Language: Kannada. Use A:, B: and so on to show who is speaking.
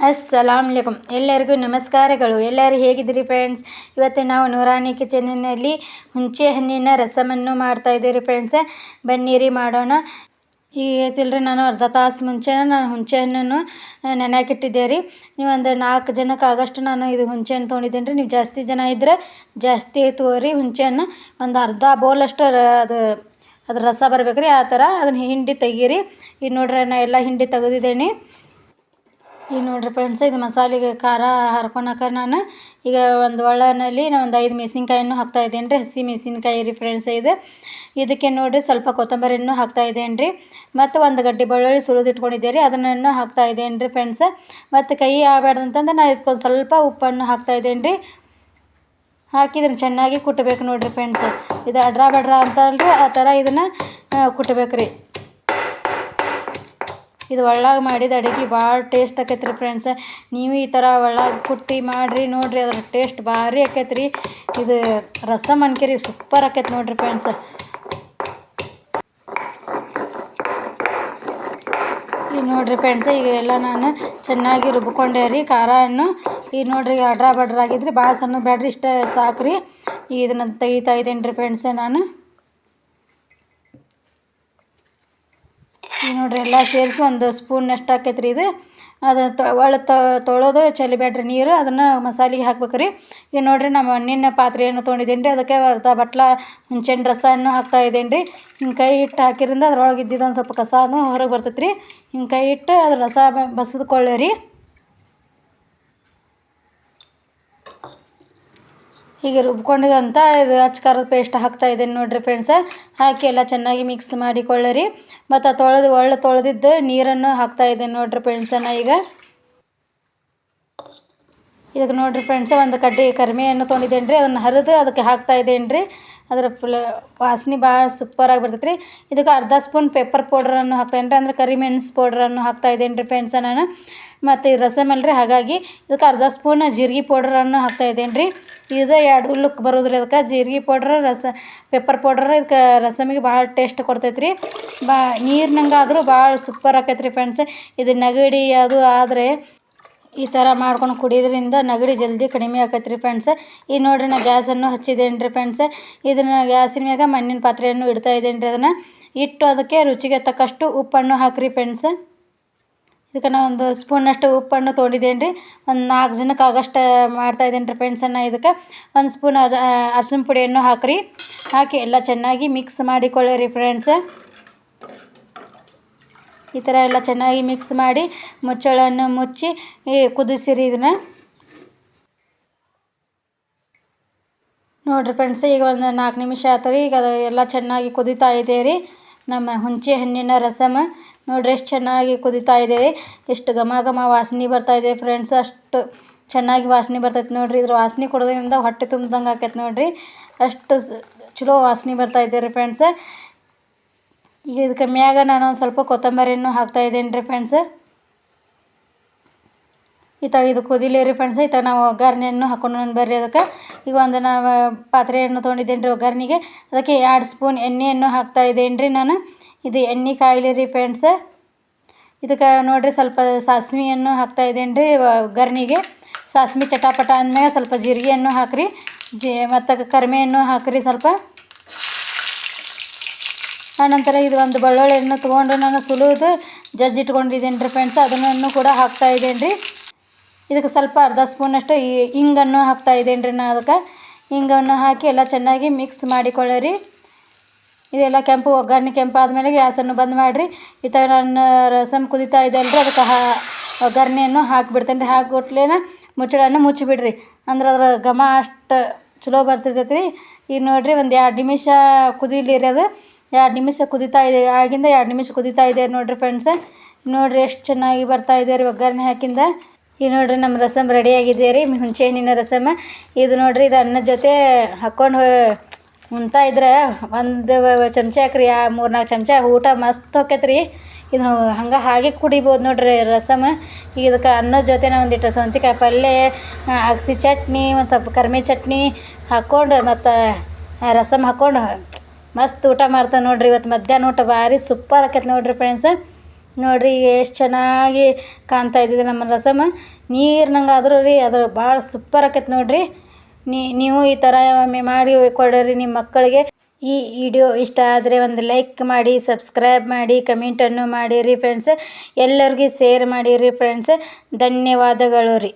A: ಅಸ್ಸಲಾಮುಅಲೈಕುಮ್ ಎಲ್ಲರಿಗೂ ನಮಸ್ಕಾರಗಳು. ಎಲ್ಲರೂ ಹೇಗಿದ್ದೀರಿ ಫ್ರೆಂಡ್ಸ್? ಇವತ್ತು ನಾವು ನೂರಾನಿ ಕಿಚನ್ನಿನಲ್ಲಿ ಹುಂಚೆ ಹಣ್ಣಿನ ರಸಮನ್ನು ಮಾಡ್ತಾಯಿದ್ದೀರಿ ಫ್ರೆಂಡ್ಸ್. ಬನ್ನಿರಿ ಮಾಡೋಣ. ಈಗ ಐತಿಲ್ರಿ, ನಾನು ಅರ್ಧ ತಾಸು ಮುಂಚೆ ನಾನು ಹುಂಚೆ ಹಣ್ಣನ್ನು ನೆನೆಯಾಕಿಟ್ಟಿದ್ದೆ ರೀ. ನೀವು ಒಂದು 4 ಜನಕ್ಕೆ ಆಗಷ್ಟು ನಾನು ಇದು ಹುಂಚೆ ಹಣ್ಣು ತೊಗೊಂಡಿದ್ದೇನೆ ರೀ. ನೀವು ಜಾಸ್ತಿ ಜನ ಇದ್ದರೆ ಜಾಸ್ತಿ ತೊಗೊರಿ. ಹುಂಚೆ ಹಣ್ಣು ಒಂದು ಅರ್ಧ ಬೌಲಷ್ಟು ಅದ್ರ ರಸ ಬರ್ಬೇಕು ರೀ. ಆ ಥರ ಅದನ್ನು ಹಿಂಡಿ ತೆಗೀರಿ. ಈಗ ನೋಡ್ರಿ, ನಾನು ಎಲ್ಲ ಹಿಂಡಿ ತೆಗೆದಿದ್ದೇನೆ. ಈಗ ನೋಡ್ರಿ ಫ್ರೆಂಡ್ಸ್, ಇದು ಮಸಾಲೆಗೆ ಖಾರ ಹರ್ಕೊಳಕ್ಕೆ ನಾನು ಈಗ ಒಂದು ಒಳ್ಳನಲ್ಲಿ ನಾನು ಒಂದು 5 ಮೆಣಸಿನ್ಕಾಯನ್ನು ಹಾಕ್ತಾಯಿದ್ದೇನೆ ರೀ. ಹಸಿ ಮೆಣಸಿನ್ಕಾಯಿ ರೀ ಫ್ರೆಂಡ್ಸ್. ಇದಕ್ಕೆ ನೋಡಿರಿ ಸ್ವಲ್ಪ ಕೊತ್ತಂಬರಿಯನ್ನು ಹಾಕ್ತಾಯಿದ್ದೇನೆ ರೀ. ಮತ್ತು ಒಂದು ಗಡ್ಡೆ ಬೆಳ್ಳುಳ್ಳಿ ಸುಳಿದಿಟ್ಕೊಂಡಿದ್ದೆ ರೀ, ಅದನ್ನು ಹಾಕ್ತಾಯಿದ್ದೇನೆ ರೀ ಫ್ರೆಂಡ್ಸ್. ಮತ್ತು ಕೈ ಆಗಬಾರ್ದು ಅಂತಂದ್ರೆ ನಾನು ಇದಕ್ಕೊಂದು ಸ್ವಲ್ಪ ಉಪ್ಪನ್ನು ಹಾಕ್ತಾಯಿದ್ದೇನೆ ರೀ. ಹಾಕಿದ್ರೆ ಚೆನ್ನಾಗಿ ಕುಟ್ಟಬೇಕು ನೋಡಿರಿ ಫ್ರೆಂಡ್ಸ್. ಇದು ಅಡ್ರ ಬಡ್ರ ಅಂತಲ್ರಿ, ಆ ಥರ ಇದನ್ನು ಕುಟ್ಟಬೇಕು ರೀ. ಇದು ಒಳ್ಳಾಗ ಮಾಡಿದ ಅಡುಗೆ ಭಾಳ ಟೇಸ್ಟ್ ಆಕೈತೆ ರೀ ಫ್ರೆಂಡ್ಸ್. ನೀವು ಈ ಥರ ಒಳ್ಳಾಗ ಕುಟ್ಟಿ ಮಾಡಿರಿ ನೋಡಿರಿ, ಅದ್ರ ಟೇಸ್ಟ್ ಭಾರಿ ಆಕೈತೆ ರೀ. ಇದು ರಸಮ್ ಅನ್ಕೇರಿ ಸೂಪರ್ ಆಕೈತೆ ನೋಡಿರಿ ಫ್ರೆಂಡ್ಸ್. ಈಗ ನೋಡಿರಿ ಫ್ರೆಂಡ್ಸ್, ಈಗ ಎಲ್ಲ ನಾನು ಚೆನ್ನಾಗಿ ರುಬ್ಕೊಂಡೆ ರೀ ಖಾರವನ್ನು. ಈಗ ನೋಡಿರಿ, ಅಡ್ರ ಬಡ್ರ ಆಗಿದ್ರಿ, ಭಾಳ ಸಣ್ಣ ಬೇಡ್ರಿ, ಇಷ್ಟ ಸಾಕು ರೀ. ಈಗ ಇದನ್ನು ತೆಗಿತಾ ಇದ್ದೇನೆ ರೀ ಫ್ರೆಂಡ್ಸ್ ನಾನು. ಈಗ ನೋಡ್ರಿ, ಎಲ್ಲ ಸೇರಿಸಿ ಒಂದು ಸ್ಪೂನ್ನಷ್ಟು ಆಕೈತೆ ರೀ ಇದು. ಅದು ತೊಳೆದು ಚಲಿಬೇಡ್ರಿ ನೀರು, ಅದನ್ನು ಮಸಾಲೆಗೆ ಹಾಕ್ಬೇಕು ರೀ. ಈಗ ನೋಡಿರಿ, ನಮ್ಮ ಮಣ್ಣಿನ ಪಾತ್ರೆಯನ್ನು ತೊಗೊಂಡಿದ್ದೇನೆ ರೀ. ಅದಕ್ಕೆ ಅರ್ಧ ಬಟ್ಲ ಹುಂಚೆಹಣ್ಣು ರಸವನ್ನು ಹಾಕ್ತಾಯಿದ್ದೇನೆ ರೀ. ಹಿಂಗೆ ಕೈ ಇಟ್ಟು ಹಾಕಿರಿಂದ ಅದ್ರೊಳಗೆ ಇದ್ದಿದ್ದು ಒಂದು ಸ್ವಲ್ಪ ಕಸಾನು ಹೊರಗೆ ಬರ್ತೈತೆ ರೀ. ಹಿಂಗೆ ಕೈ ಇಟ್ಟು ಅದ್ರ ರಸ ಬಸಿದ್ಕೊಳ್ಳೆ ರೀ. ಹೀಗೆ ರುಬ್ಕೊಂಡಿದಂಥ ಇದು ಅಚ್ಚ ಖಾರದ ಪೇಸ್ಟ್ ಹಾಕ್ತಾಯಿದ್ದೇನೆ ನೋಡಿರಿ ಫ್ರೆಂಡ್ಸ್. ಹಾಕಿ ಎಲ್ಲ ಚೆನ್ನಾಗಿ ಮಿಕ್ಸ್ ಮಾಡಿಕೊಳ್ಳಿರಿ. ಮತ್ತು ತೊಳೆದಿದ್ದು ನೀರನ್ನು ಹಾಕ್ತಾಯಿದ್ದೇನೆ ನೋಡಿರಿ ಫ್ರೆಂಡ್ಸನ್ನು. ಈಗ ಇದಕ್ಕೆ ನೋಡಿರಿ ಫ್ರೆಂಡ್ಸ್, ಒಂದು ಕಡ್ಡಿ ಕರಿಮೆಯನ್ನು ತೊಗೊಂಡಿದ್ದೇನೆ ರೀ. ಅದನ್ನು ಹರಿದು ಅದಕ್ಕೆ ಹಾಕ್ತಾಯಿದ್ದೇನೆ ರೀ. ಅದರ ವಾಸನೆ ಭಾಳ ಸೂಪರಾಗಿ ಬರ್ತೈತೆ ರೀ. ಇದಕ್ಕೆ ಅರ್ಧ ಸ್ಪೂನ್ ಪೆಪ್ಪರ್ ಪೌಡ್ರನ್ನು ಹಾಕ್ತಾಯಿದ್ದೇನೆ ರೀ, ಅಂದರೆ ಕರಿಮೆಣಸು ಪೌಡ್ರನ್ನು ಹಾಕ್ತಾಯಿದ್ದೇನೆ ರೀ ಫ್ರೆಂಡ್ಸ ನಾನು. ಮತ್ತು ಈ ರಸಮಲ್ ರೀ, ಹಾಗಾಗಿ ಇದಕ್ಕೆ ಅರ್ಧ ಸ್ಪೂನ್ ಜೀರಿಗೆ ಪೌಡ್ರನ್ನು ಹಾಕ್ತಾಯಿದ್ದೇನೆ ರೀ. ಇದು 2 ಲುಕ್ ಬರೋದ್ರಿ. ಅದಕ್ಕೆ ಜೀರಿಗೆ ಪೌಡ್ರ್, ಪೆಪ್ಪರ್ ಪೌಡ್ರ್ ಇದಕ್ಕೆ ರಸಮಿಗೆ ಭಾಳ ಟೇಸ್ಟ್ ಕೊಡ್ತೈತೆ ರೀ. ನೀರಿನಂಗೆ ಆದರೂ ಭಾಳ ಸೂಪರ್ ಆಕೈತೆ ರೀ ಫ್ರೆಂಡ್ಸ್. ಇದು ನೆಗಡಿ ಅದು ಆದರೆ ಈ ಥರ ಮಾಡ್ಕೊಂಡು ಕುಡಿಯೋದ್ರಿಂದ ನೆಗಡಿ ಜಲ್ದಿ ಕಡಿಮೆ ಆಕೈತೆ ರೀ ಫ್ರೆಂಡ್ಸ್. ಈಗ ನೋಡಿರಿ, ನಾನು ಗ್ಯಾಸನ್ನು ಹಚ್ಚಿದ್ದೇನೆ ರೀ ಫ್ರೆಂಡ್ಸ್. ಇದನ್ನು ಗ್ಯಾಸಿನ ಮ್ಯಾಗ ಮಣ್ಣಿನ ಪಾತ್ರೆಯನ್ನು ಇಡ್ತಾಯಿದ್ದೇನೆ ರೀ. ಅದನ್ನು ಇಟ್ಟು ಅದಕ್ಕೆ ರುಚಿಗೆ ತಕ್ಕಷ್ಟು ಉಪ್ಪನ್ನು ಹಾಕಿರಿ ಫ್ರೆಂಡ್ಸ್. ಇದಕ್ಕೆ ನಾನು ಒಂದು ಸ್ಪೂನಷ್ಟು ಉಪ್ಪನ್ನು ತೊಗೊಂಡಿದ್ದೇನೆ ರೀ. ಒಂದು 4 ಜನಕ್ಕೆ ಆಗಷ್ಟು ಮಾಡ್ತಾಯಿದ್ದೇನೆ ರೀ ಫ್ರೆಂಡ್ಸನ್ನು. ಇದಕ್ಕೆ ಒಂದು ಸ್ಪೂನ್ ಅರಶಿನ ಪುಡಿಯನ್ನು ಹಾಕಿರಿ. ಹಾಕಿ ಎಲ್ಲ ಚೆನ್ನಾಗಿ ಮಿಕ್ಸ್ ಮಾಡಿಕೊಳ್ಳಿರಿ ಫ್ರೆಂಡ್ಸ್. ಈ ಥರ ಎಲ್ಲ ಚೆನ್ನಾಗಿ ಮಿಕ್ಸ್ ಮಾಡಿ ಮುಚ್ಚಳವನ್ನು ಮುಚ್ಚಿ ಕುದಿಸಿರಿ ಇದನ್ನು. ನೋಡಿರಿ ಫ್ರೆಂಡ್ಸ್, ಈಗ ಒಂದು 4 ನಿಮಿಷ ಆಯ್ತು ರೀ. ಈಗ ಅದು ಎಲ್ಲ ಚೆನ್ನಾಗಿ ಕುದೀತಾ ಇದೆ ರೀ ನಮ್ಮ ಹುಂಚೆ ಹಣ್ಣಿನ ರಸಮ. ನೋಡ್ರಿ, ಎಷ್ಟು ಚೆನ್ನಾಗಿ ಕುದೀತಾ ಇದೆ ರೀ. ಎಷ್ಟು ಘಮ ಘಮ ವಾಸನೆ ಬರ್ತಾಯಿದೆ ಫ್ರೆಂಡ್ಸ್. ಅಷ್ಟು ಚೆನ್ನಾಗಿ ವಾಸನೆ ಬರ್ತೈತೆ ನೋಡಿರಿ. ಇದ್ರ ವಾಸನೆ ಕೊಡೋದ್ರಿಂದ ಹೊಟ್ಟೆ ತುಂಬ್ದಂಗೆ ಆಕೈತೆ ನೋಡಿರಿ. ಅಷ್ಟು ಚಲೋ ವಾಸನೆ ಬರ್ತಾಯಿದೆ ರೀ ಫ್ರೆಂಡ್ಸ್. ಈಗ ಇದಕ್ಕೆ ಮ್ಯಾಗ ನಾನು ಒಂದು ಸ್ವಲ್ಪ ಕೊತ್ತಂಬರಿಯನ್ನು ಹಾಕ್ತಾಯಿದ್ದೇನೆ ರೀ ಫ್ರೆಂಡ್ಸ್. ಇದು ಕುದಿಲಿ ರೀ ಫ್ರೆಂಡ್ಸ್. ನಾವು ಒಗ್ಗರಣೆಯನ್ನು ಹಾಕೊಂಡು ಬರ್ರಿ ಅದಕ್ಕೆ. ಈಗ ಒಂದು ನಾವು ಪಾತ್ರೆಯನ್ನು ತೊಗೊಂಡಿದ್ದೇನೆ ರೀ ಒಗ್ಗರಣೆಗೆ. ಅದಕ್ಕೆ 2 ಸ್ಪೂನ್ ಎಣ್ಣೆಯನ್ನು ಹಾಕ್ತಾಯಿದ್ದೇನೆ ರೀ ನಾನು. ಇದು ಎಣ್ಣೆ ಕಾಯಿಲಿ ರೀ ಫ್ರೆಂಡ್ಸ್. ಇದಕ್ಕೆ ನೋಡಿರಿ, ಸ್ವಲ್ಪ ಸಾಸಿವೆಯನ್ನು ಹಾಕ್ತಾಯಿದ್ದೇನೆ ರೀ ಒಗ್ಗರಣೆಗೆ. ಸಾಸಿವೆ ಚಟಾಪಟ ಅಂದಮೇಲೆ ಸ್ವಲ್ಪ ಜೀರಿಗೆಯನ್ನು ಹಾಕಿರಿ. ಮತ್ತು ಕರಿಮೆಯನ್ನು ಹಾಕಿರಿ ಸ್ವಲ್ಪ. ಆನಂತರ ಇದು ಒಂದು ಬೆಳ್ಳುಳ್ಳಿಯನ್ನು ತೊಗೊಂಡು ನಾನು ಸುಲಿದು ಜಜ್ಜಿಟ್ಕೊಂಡಿದ್ದೇನೆ ರೀ ಫ್ರೆಂಡ್ಸ್. ಅದನ್ನು ಕೂಡ ಹಾಕ್ತಾಯಿದ್ದೇನೆ ರೀ. ಇದಕ್ಕೆ ಸ್ವಲ್ಪ ಅರ್ಧ ಸ್ಪೂನಷ್ಟು ಹಿಂಗನ್ನು ಹಾಕ್ತಾಯಿದ್ದೇನೆ ರೀ ನಾನು. ಅದಕ್ಕೆ ಹಿಂಗನ್ನು ಹಾಕಿ ಎಲ್ಲ ಚೆನ್ನಾಗಿ ಮಿಕ್ಸ್ ಮಾಡಿಕೊಳ್ಳಿರಿ. ಇದೆಲ್ಲ ಒಗ್ಗರಣೆ ಕೆಂಪು ಆದಮೇಲೆ ಗ್ಯಾಸನ್ನು ಬಂದ್ ಮಾಡಿರಿ. ಈ ಥರ ನನ್ನ ರಸಮ್ ಕುದೀತಾ ಇದೆ ಅಲ್ರಿ, ಅದಕ್ಕೆ ಒಗ್ಗರಣೆಯನ್ನು ಹಾಕಿಬಿಡ್ತೇನೆ ರೀ. ಹಾಕಿಬಿಟ್ಲೇನ ಮುಚ್ಚಳನ್ನು ಮುಚ್ಚಿಬಿಡ್ರಿ, ಅಂದ್ರೆ ಅದ್ರ ಘಮ ಅಷ್ಟು ಚಲೋ ಬರ್ತಿರ್ತೈತೆ ರೀ. ಈಗ ನೋಡಿರಿ, ಒಂದು 2 ನಿಮಿಷ ಕುದೀಲಿ ರೀ ಅದು. 2 ನಿಮಿಷ ಕುದೀತಾ ಇದೆ, ಆಗಿಂದ 2 ನಿಮಿಷ ಕುದೀತಾ ಇದೆ ನೋಡಿರಿ ಫ್ರೆಂಡ್ಸ್. ನೋಡಿರಿ, ಎಷ್ಟು ಚೆನ್ನಾಗಿ ಬರ್ತಾಯಿದೆ ರೀ ಒಗ್ಗರಣೆ ಹಾಕಿಂದ. ಈಗ ನೋಡಿರಿ, ನಮ್ಮ ರಸಮ್ ರೆಡಿಯಾಗಿದೆ ರೀ, ಹುಂಚೆ ಹಣ್ಣಿನ ರಸಮ್. ಇದು ನೋಡಿರಿ, ಇದು ಅನ್ನದ ಜೊತೆ ಹಾಕ್ಕೊಂಡು ಉಣ್ತಾ ಇದ್ರೆ ಒಂದು ಚಮಚ ಹಾಕ್ರಿ, 3-4 ಚಮಚ ಊಟ ಮಸ್ತ್ ಹೋಕೈತೆ ರೀ. ಇದು ಹಾಗೆ ಕುಡಿಬೋದು ನೋಡಿರಿ ರಸಮ್. ಈಗ ಇದಕ್ಕೆ ಅನ್ನದ ಜೊತೆ ನಾವು ಒಂದಿಟ್ಟು ಸೌಂತಿಕಾಯಿ ಪಲ್ಯ, ಅಗಸೆ ಚಟ್ನಿ, ಒಂದು ಸ್ವಲ್ಪ ಕರ್ಮೆ ಚಟ್ನಿ ಹಾಕ್ಕೊಂಡು ಮತ್ತು ರಸಮ್ ಹಾಕ್ಕೊಂಡು ಮಸ್ತ್ ಊಟ ಮಾಡ್ತಾನೆ ನೋಡಿರಿ. ಇವತ್ತು ಮಧ್ಯಾಹ್ನ ಊಟ ಭಾರಿ ಸೂಪರ್ ಆಕೈತೆ ನೋಡಿರಿ ಫ್ರೆಂಡ್ಸ್. ನೋಡಿರಿ ಎಷ್ಟು ಚೆನ್ನಾಗಿ ಕಾಣ್ತಾ ಇದ್ದಿದೆ ನಮ್ಮ ರಸಮ್. ನೀರಿನಂಗೆ ಆದರೂ ರೀ ಅದು ಭಾಳ ಸೂಪರ್ ಆಕೈತೆ ನೋಡಿರಿ. ನೀವು ಈ ಥರ ಒಮ್ಮೆ ಮಾಡಿ ಕೊಡಿರಿ ನಿಮ್ಮ ಮಕ್ಕಳಿಗೆ. ಈ ವಿಡಿಯೋ ಇಷ್ಟ ಆದರೆ ಒಂದು ಲೈಕ್ ಮಾಡಿ, ಸಬ್ಸ್ಕ್ರೈಬ್ ಮಾಡಿ, ಕಮೆಂಟನ್ನು ಮಾಡಿರಿ ಫ್ರೆಂಡ್ಸ್. ಎಲ್ಲರಿಗೂ ಶೇರ್ ಮಾಡಿರಿ ಫ್ರೆಂಡ್ಸ್. ಧನ್ಯವಾದಗಳು ರೀ.